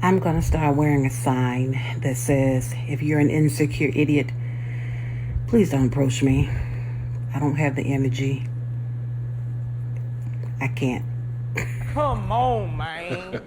I'm going to start wearing a sign that says, if you're an insecure idiot, please don't approach me. I don't have the energy. I can't. Come on, man.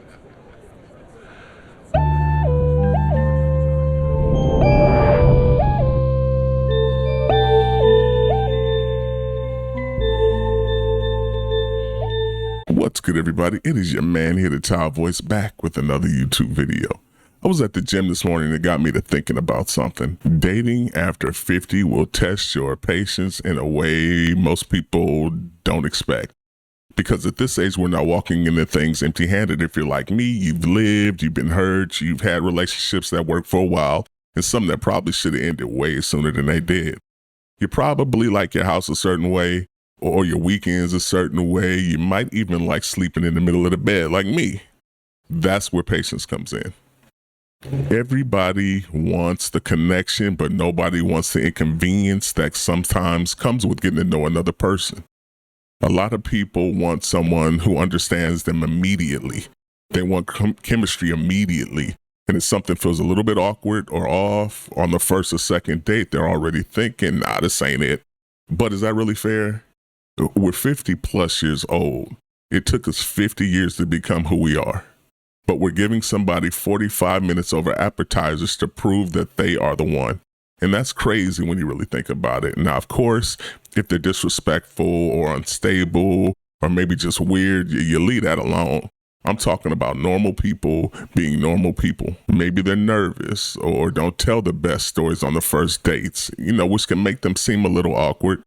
What's good, everybody? It is your man here, the Todd Voice, back with another YouTube video. I was at the gym this morning and it got me to thinking about something. Dating after 50 will test your patience in a way most people don't expect. Because at this age, we're not walking into things empty-handed. If you're like me, you've lived, you've been hurt, you've had relationships that worked for a while, and some that probably should have ended way sooner than they did. You probably like your house a certain way, or your weekends a certain way. You might even like sleeping in the middle of the bed like me. That's where patience comes in. Everybody wants the connection, but nobody wants the inconvenience that sometimes comes with getting to know another person. A lot of people want someone who understands them immediately. They want chemistry immediately. And if something feels a little bit awkward or off on the first or second date, they're already thinking, nah, this ain't it. But is that really fair? We're 50 plus years old. It took us 50 years to become who we are. But we're giving somebody 45 minutes over appetizers to prove that they are the one. And that's crazy when you really think about it. Now, of course, if they're disrespectful or unstable or maybe just weird, you leave that alone. I'm talking about normal people being normal people. Maybe they're nervous or don't tell the best stories on the first dates, which can make them seem a little awkward.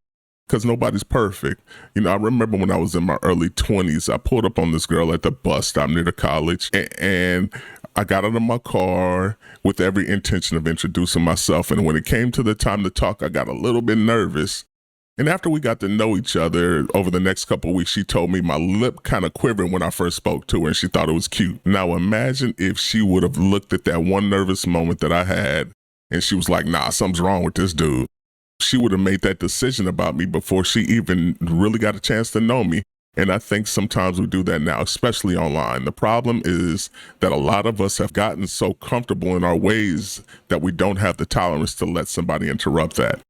Because nobody's perfect. I remember when I was in my early 20s, I pulled up on this girl at the bus stop near the college, and I got out of my car with every intention of introducing myself. And when it came to the time to talk, I got a little bit nervous. And after we got to know each other over the next couple of weeks, she told me my lip kind of quivered when I first spoke to her, and she thought it was cute. Now imagine if she would have looked at that one nervous moment that I had, and she was like, nah, something's wrong with this dude. She would have made that decision about me before she even really got a chance to know me. And I think sometimes we do that now, especially online. The problem is that a lot of us have gotten so comfortable in our ways that we don't have the tolerance to let somebody interrupt that.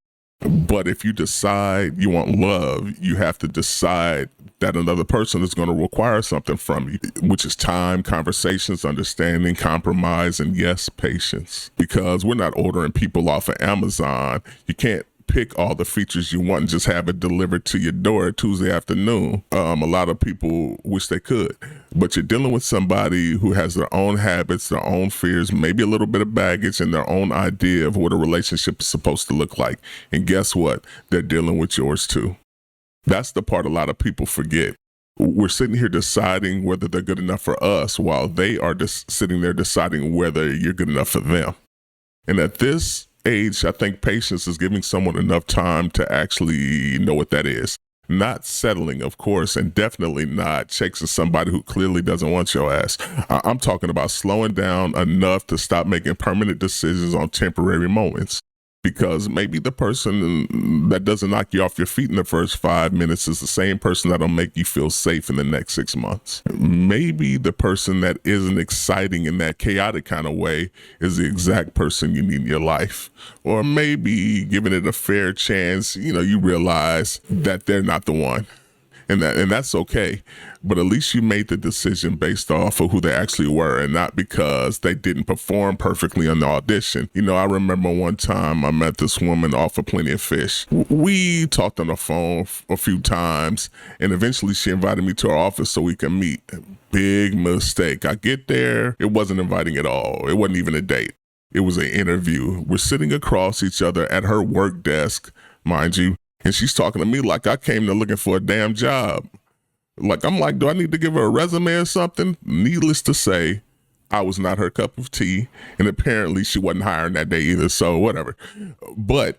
But if you decide you want love, you have to decide that another person is going to require something from you, which is time, conversations, understanding, compromise, and yes, patience. Because we're not ordering people off of Amazon. You can't pick all the features you want and just have it delivered to your door Tuesday afternoon. A lot of people wish they could, but you're dealing with somebody who has their own habits, their own fears, maybe a little bit of baggage and their own idea of what a relationship is supposed to look like. And guess what? They're dealing with yours too. That's the part a lot of people forget. We're sitting here deciding whether they're good enough for us while they are just sitting there deciding whether you're good enough for them. And at this age, I think patience is giving someone enough time to actually know what that is. Not settling, of course, and definitely not chasing somebody who clearly doesn't want your ass. I'm talking about slowing down enough to stop making permanent decisions on temporary moments. Because maybe the person that doesn't knock you off your feet in the first 5 minutes is the same person that'll make you feel safe in the next 6 months. Maybe the person that isn't exciting in that chaotic kind of way is the exact person you need in your life. Or maybe giving it a fair chance, you realize that they're not the one. And that's okay. But at least you made the decision based off of who they actually were and not because they didn't perform perfectly on the audition. I remember one time I met this woman off of Plenty of Fish. We talked on the phone a few times, and eventually she invited me to her office so we can meet. Big mistake. I get there, it wasn't inviting at all. It wasn't even a date. It was an interview. We're sitting across each other at her work desk, mind you. And she's talking to me like I came there looking for a damn job. I'm like, do I need to give her a resume or something? Needless to say, I was not her cup of tea. And apparently she wasn't hiring that day either. So whatever. But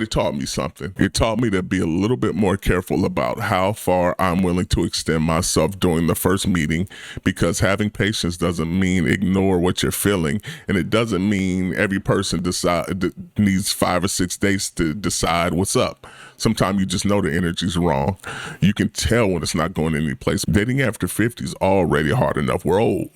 it taught me something. It taught me to be a little bit more careful about how far I'm willing to extend myself during the first meeting, because having patience doesn't mean ignore what you're feeling. And it doesn't mean every person needs 5 or 6 days to decide what's up. Sometimes you just know the energy's wrong. You can tell when it's not going any place. Dating after 50 is already hard enough. We're old.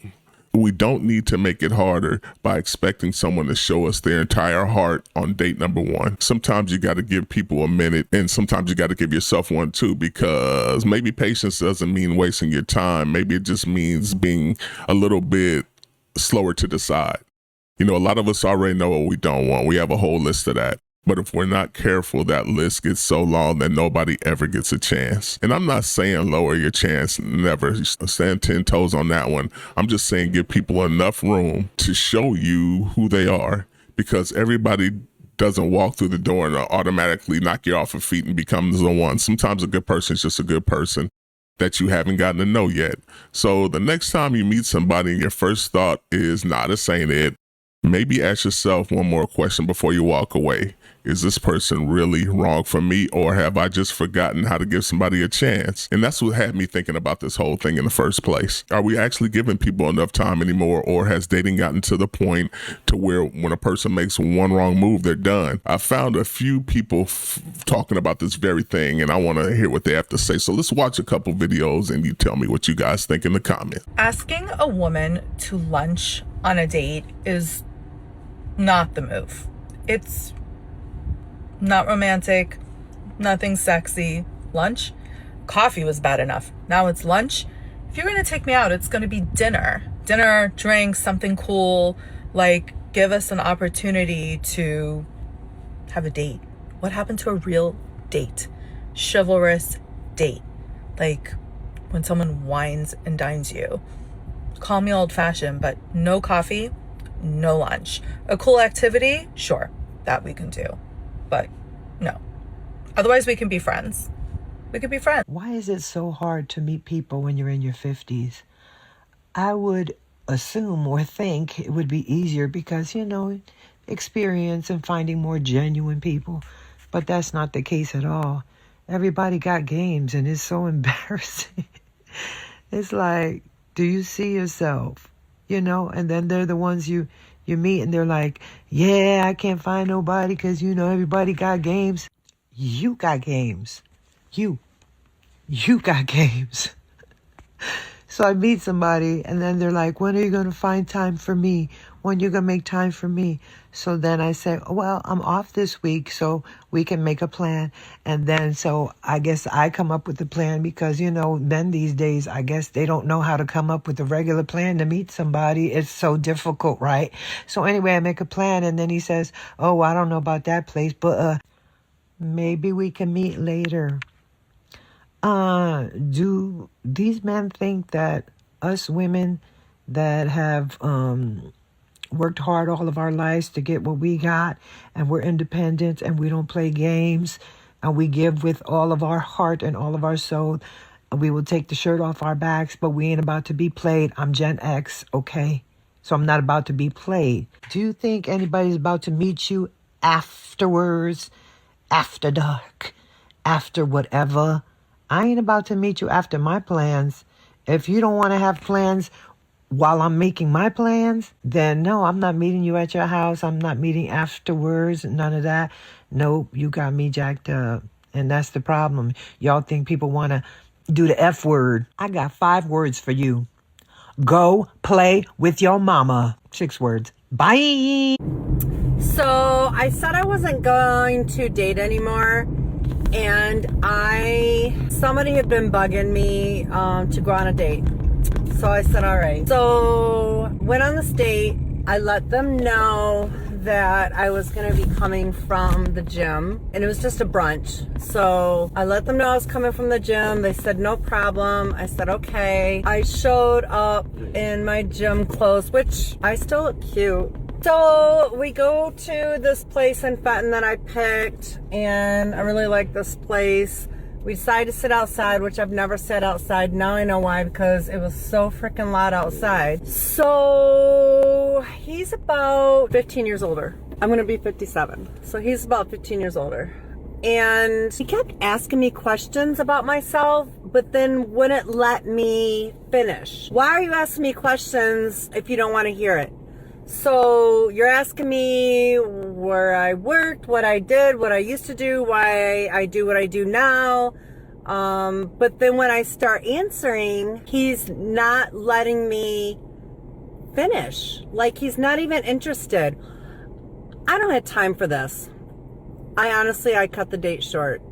We don't need to make it harder by expecting someone to show us their entire heart on date number one. Sometimes you got to give people a minute, and sometimes you got to give yourself one too, because maybe patience doesn't mean wasting your time. Maybe it just means being a little bit slower to decide. You know, a lot of us already know what we don't want. We have a whole list of that. But if we're not careful, that list gets so long that nobody ever gets a chance. And I'm not saying lower your chance, never. Stand 10 toes on that one. I'm just saying give people enough room to show you who they are, because everybody doesn't walk through the door and automatically knock you off your feet and becomes the one. Sometimes a good person is just a good person that you haven't gotten to know yet. So the next time you meet somebody and your first thought is, nah, this ain't it, maybe ask yourself one more question before you walk away. Is this person really wrong for me, or have I just forgotten how to give somebody a chance? And that's what had me thinking about this whole thing in the first place. Are we actually giving people enough time anymore, or has dating gotten to the point to where when a person makes one wrong move, they're done? I found a few people talking about this very thing, and I want to hear what they have to say. So let's watch a couple videos and you tell me what you guys think in the comments. Asking a woman to lunch on a date is not the move. It's not romantic, nothing sexy. Lunch? Coffee was bad enough. Now it's lunch. If you're going to take me out, it's going to be dinner. Dinner, drinks, something cool. Like, give us an opportunity to have a date. What happened to a real date? Chivalrous date. Like, when someone wines and dines you. Call me old-fashioned, but no coffee, no lunch. A cool activity? Sure, that we can do. But no. Otherwise, we can be friends. We could be friends. Why is it so hard to meet people when you're in your 50s? I would assume or think it would be easier because, you know, experience and finding more genuine people. But that's not the case at all. Everybody got games, and it's so embarrassing. It's like, do you see yourself? You know, and then they're the ones you meet and they're like, yeah, I can't find nobody because, you know, everybody got games. You got games. You got games. So I meet somebody and then they're like, when are you going to find time for me? When you going to make time for me? So then I say, well, I'm off this week, so we can make a plan. And then so I guess I come up with the plan because, you know, men these days, I guess they don't know how to come up with a regular plan to meet somebody. It's so difficult, right? So anyway, I make a plan and then he says, oh, I don't know about that place, but maybe we can meet later. Do these men think that us women that have worked hard all of our lives to get what we got, and we're independent and we don't play games, and we give with all of our heart and all of our soul, and we will take the shirt off our backs, but we ain't about to be played? I'm Gen X, okay? So I'm not about to be played. Do you think anybody's about to meet you afterwards, after dark, after whatever? I ain't about to meet you after my plans. If you don't want to have plans while I'm making my plans, then no, I'm not meeting you at your house. I'm not meeting afterwards, none of that. Nope, you got me jacked up. And that's the problem. Y'all think people want to do the F word. I got 5 words for you. Go play with your mama. 6 words. Bye. So I said I wasn't going to date anymore. And somebody had been bugging me to go on a date. So I said, all right. So went on this date. I let them know that I was going to be coming from the gym, and it was just a brunch. So I let them know I was coming from the gym. They said, no problem. I said, okay. I showed up in my gym clothes, which I still look cute. So we go to this place in Fenton that I picked, and I really like this place. We decided to sit outside, which I've never sat outside. Now I know why, because it was so freaking loud outside. So he's about 15 years older. I'm gonna be 57. So he's about 15 years older. And he kept asking me questions about myself, but then wouldn't let me finish. Why are you asking me questions if you don't want to hear it? So you're asking me where I worked, what I did, what I used to do, why I do what I do now. But then when I start answering, he's not letting me finish. Like, he's not even interested. I don't have time for this. I cut the date short.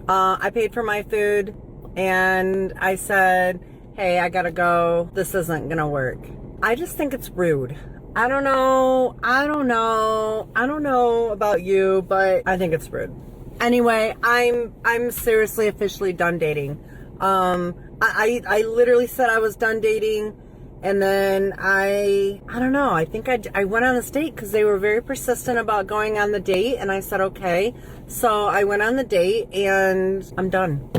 I paid for my food and I said, hey, I gotta go. This isn't gonna work. I just think it's rude. I don't know about you, but I think it's rude. Anyway, I'm seriously officially done dating. I literally said I was done dating, and then I don't know. I think I went on this date because they were very persistent about going on the date, and I said okay. So I went on the date, and I'm done.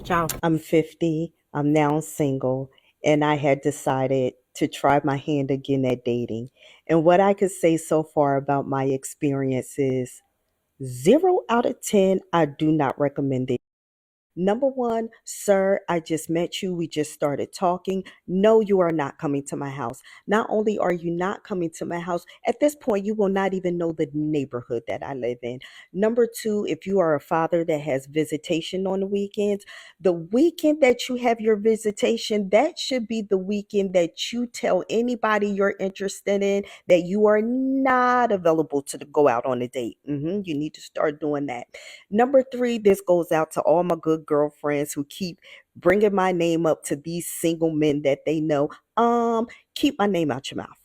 Ciao. I'm 50. I'm now single, and I had decided to try my hand again at dating. And what I could say so far about my experience is 0 out of 10, I do not recommend it. Number one, sir, I just met you. We just started talking. No, you are not coming to my house. Not only are you not coming to my house, at this point, you will not even know the neighborhood that I live in. Number two, if you are a father that has visitation on the weekends, the weekend that you have your visitation, that should be the weekend that you tell anybody you're interested in that you are not available to go out on a date. You need to start doing that. Number three, this goes out to all my good girlfriends who keep bringing my name up to these single men that they know. Keep my name out your mouth.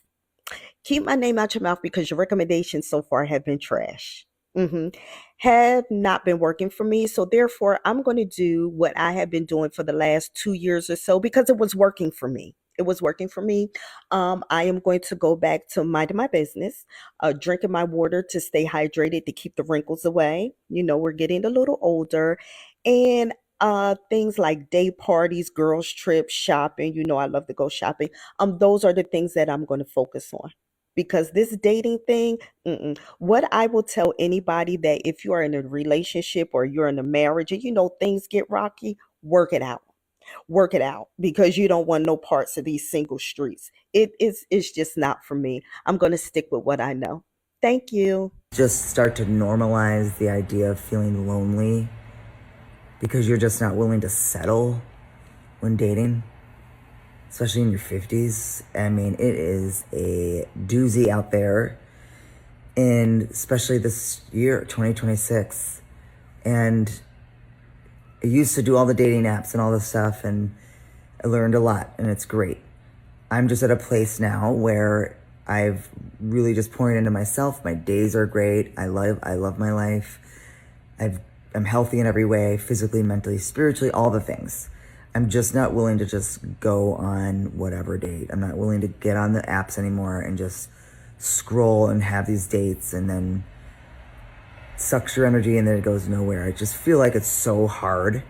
Keep my name out your mouth because your recommendations so far have been trash. Have not been working for me. So therefore, I'm going to do what I have been doing for the last 2 years or so because it was working for me. It was working for me. I am going to go back to minding my business, drinking my water to stay hydrated to keep the wrinkles away. You know, we're getting a little older. And things like day parties, girls' trips, shopping. You know, I love to go shopping. Those are the things that I'm going to focus on. Because this dating thing, what I will tell anybody that if you are in a relationship or you're in a marriage and you know things get rocky, work it out. Work it out because you don't want no parts of these single streets. It's just not for me. I'm going to stick with what I know. Thank you. Just start to normalize the idea of feeling lonely because you're just not willing to settle when dating, especially in your 50s. I mean, it is a doozy out there, and especially this year, 2026. And I used to do all the dating apps and all this stuff, and I learned a lot, and it's great. I'm just at a place now where I've really just poured into myself. My days are great. I love my life. I'm healthy in every way, physically, mentally, spiritually, all the things. I'm just not willing to just go on whatever date. I'm not willing to get on the apps anymore and just scroll and have these dates and then sucks your energy and then it goes nowhere. I just feel like it's so hard.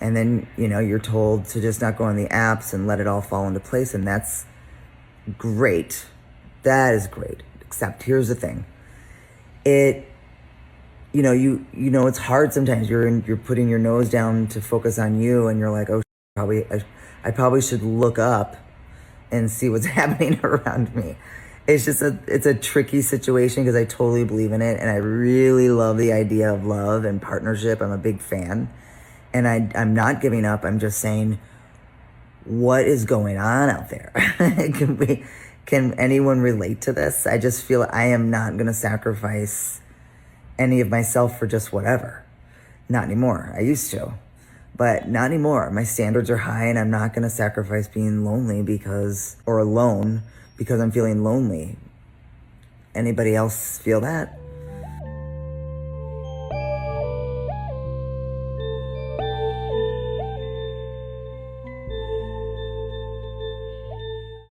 And then, you know, you're told to just not go on the apps and let it all fall into place. And that's great. That is great. Except here's the thing. You know, it's hard sometimes. You're putting your nose down to focus on you and you're like, oh, I probably should look up and see what's happening around me. It's just it's a tricky situation because I totally believe in it and I really love the idea of love and partnership. I'm a big fan and I'm not giving up. I'm just saying, what is going on out there? Can anyone relate to this? I just feel I am not going to sacrifice any of myself for just whatever. Not anymore. I used to, but not anymore. My standards are high and I'm not going to sacrifice being lonely or alone because I'm feeling lonely. Anybody else feel that?